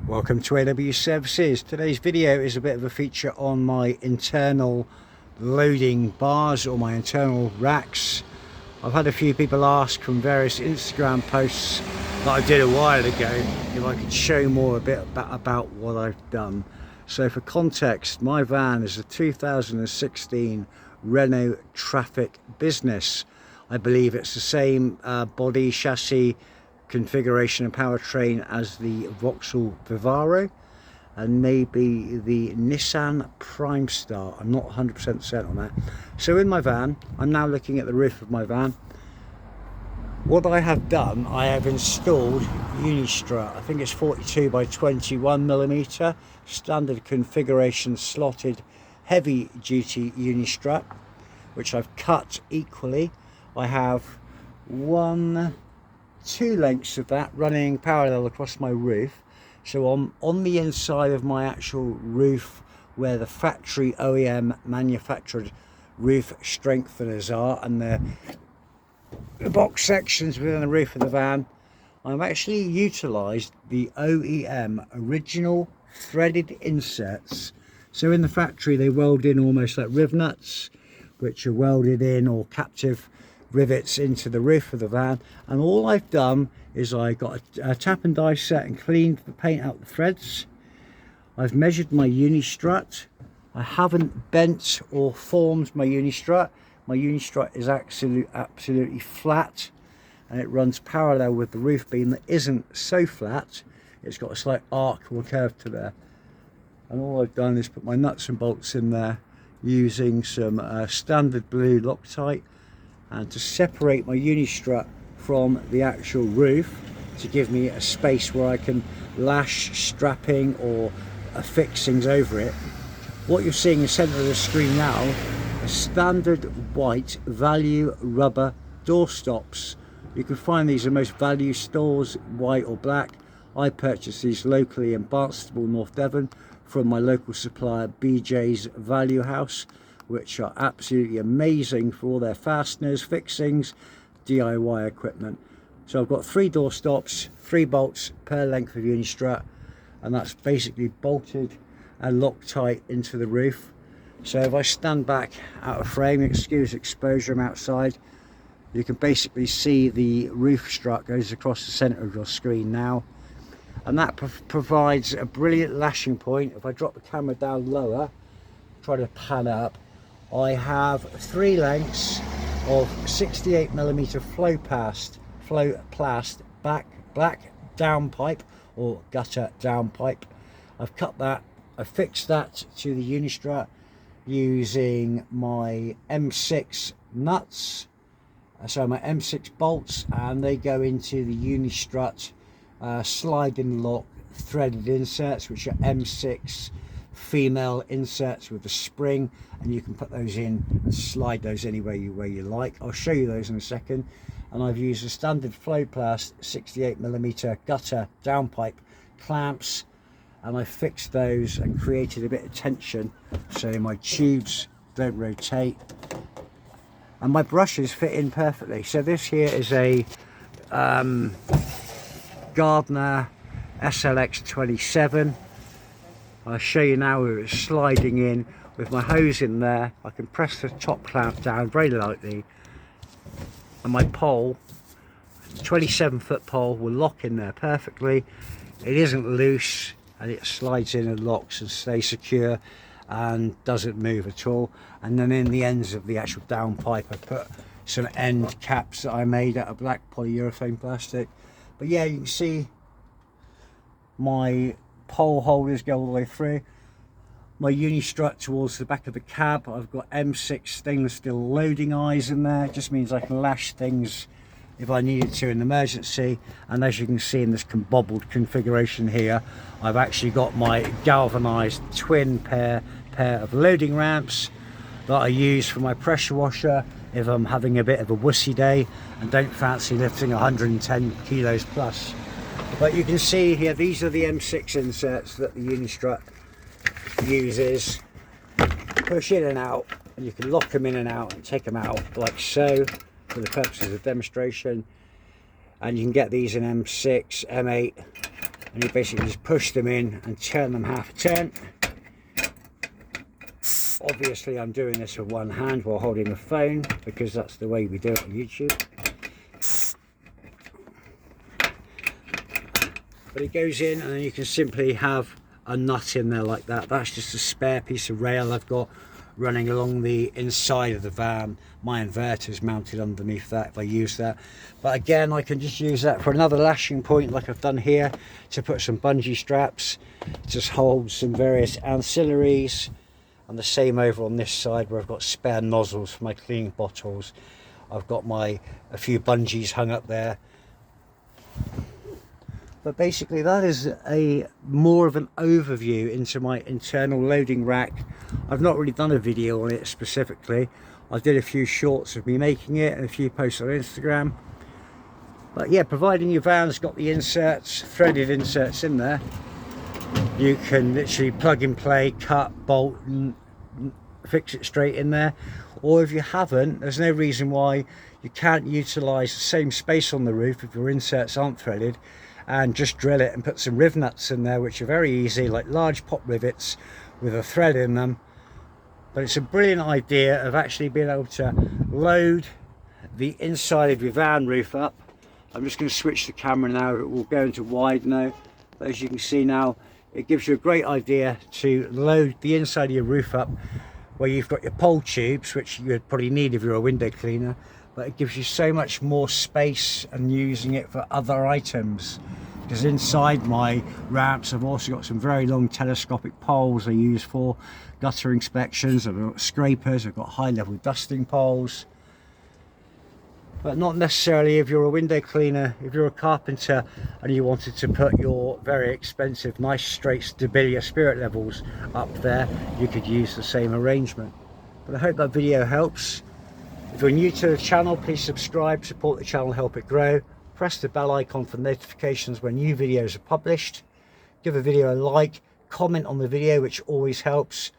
Welcome to AW Services. Today's video is a bit of a feature on my internal loading bars or my internal racks. I've had a few people ask from various Instagram posts that I did a while ago if I could show more a bit about what I've done. So for context, my van is a 2016 Renault Trafic Business. I believe it's the same body, chassis, configuration and powertrain as the Vauxhall Vivaro and maybe the Nissan Prime Star. I'm not 100% certain on that. So in my van, I'm now looking at the roof of my van. What I have done, I have installed Unistrut. I think it's 42 by 21 millimeter standard configuration slotted heavy duty Unistrut, which I've cut equally. I have two lengths of that running parallel across my roof. So on the inside of my actual roof, where the factory OEM manufactured roof strengtheners are and the box sections within the roof of the van, I've actually utilised the OEM original threaded inserts. So in the factory they weld in almost like riv nuts, which are welded in, or captive rivets into the roof of the van, and all I've done is I got a tap and die set and cleaned the paint out the threads. I've measured my Unistrut. I haven't bent or formed my Unistrut. My Unistrut is absolutely flat, and it runs parallel with the roof beam that isn't so flat. It's got a slight arc or curve to there, and all I've done is put my nuts and bolts in there using some standard blue Loctite, and to separate my Unistrut from the actual roof to give me a space where I can lash strapping or fixings over it. What you're seeing in the centre of the screen now are standard white value rubber door stops. You can find these in most value stores, white or black. I purchased these locally in Barnstable, North Devon, from my local supplier BJ's Value House, which are absolutely amazing for all their fasteners, fixings, DIY equipment. So I've got 3 door stops, 3 bolts per length of Unistrut, and that's basically bolted and Loctite into the roof. So if I stand back out of frame, excuse exposure, I'm outside, you can basically see the roof strut goes across the centre of your screen now, and that provides a brilliant lashing point. If I drop the camera down lower, try to pan up, I have 3 lengths of 68mm flowplast black downpipe or gutter downpipe. I've cut that, I fixed that to the Unistrut using my M6 nuts, so my M6 bolts, and they go into the Unistrut sliding lock threaded inserts, which are M6 female inserts with a spring, and you can put those in and slide those anywhere where you like. I'll show you those in a second. And I've used a standard Flowplast 68mm gutter downpipe clamps, and I fixed those and created a bit of tension so my tubes don't rotate, and my brushes fit in perfectly. So this here is a Gardner SLX27. I'll show you now where it's sliding in with my hose in there. I can press the top clamp down very lightly, and my pole, 27-foot pole, will lock in there perfectly. It isn't loose, and it slides in and locks and stays secure and doesn't move at all. And then in the ends of the actual downpipe, I put some end caps that I made out of black polyurethane plastic. But yeah, you can see my pole holders go all the way through. My Unistrut towards the back of the cab, I've got M6 stainless steel loading eyes in there. It just means I can lash things if I needed to in emergency. And as you can see in this bobbled configuration here, I've actually got my galvanised twin pair of loading ramps that I use for my pressure washer if I'm having a bit of a wussy day and don't fancy lifting 110 kilos plus. But you can see here, these are the M6 inserts that the Unistrut uses. Push in and out, and you can lock them in and out and take them out like so for the purposes of demonstration. And you can get these in M6, M8, and you basically just push them in and turn them half a turn. Obviously I'm doing this with one hand while holding the phone because that's the way we do it on YouTube. But it goes in and then you can simply have a nut in there like that. That's just a spare piece of rail I've got running along the inside of the van. My inverter is mounted underneath that if I use that. But again, I can just use that for another lashing point like I've done here, to put some bungee straps, just hold some various ancillaries. And the same over on this side where I've got spare nozzles for my cleaning bottles. I've got a few bungees hung up there. But basically that is more of an overview into my internal loading rack. I've not really done a video on it specifically. I did a few shorts of me making it and a few posts on Instagram. But yeah, providing your van's got the inserts, threaded inserts in there, you can literally plug and play, cut, bolt and fix it straight in there. Or if you haven't, there's no reason why you can't utilise the same space on the roof if your inserts aren't threaded, and just drill it and put some riv nuts in there, which are very easy, like large pop rivets with a thread in them. But it's a brilliant idea of actually being able to load the inside of your van roof up. I'm just going to switch the camera now, it will go into wide now. But as you can see now, it gives you a great idea to load the inside of your roof up where you've got your pole tubes, which you'd probably need if you're a window cleaner, but it gives you so much more space and using it for other items. Because inside my ramps I've also got some very long telescopic poles I use for gutter inspections. I've got scrapers, I've got high level dusting poles. But not necessarily if you're a window cleaner. If you're a carpenter and you wanted to put your very expensive nice straight Stabilia spirit levels up there, you could use the same arrangement. But I hope that video helps. If you're new to the channel, please subscribe, support the channel, help it grow. Press the bell icon for notifications when new videos are published. Give a video a like, comment on the video, which always helps.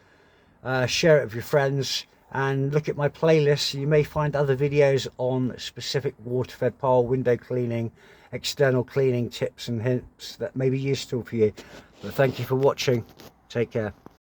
Share it with your friends. And look at my playlist. You may find other videos on specific water-fed pole, window cleaning, external cleaning tips and hints that may be useful for you. But thank you for watching. Take care.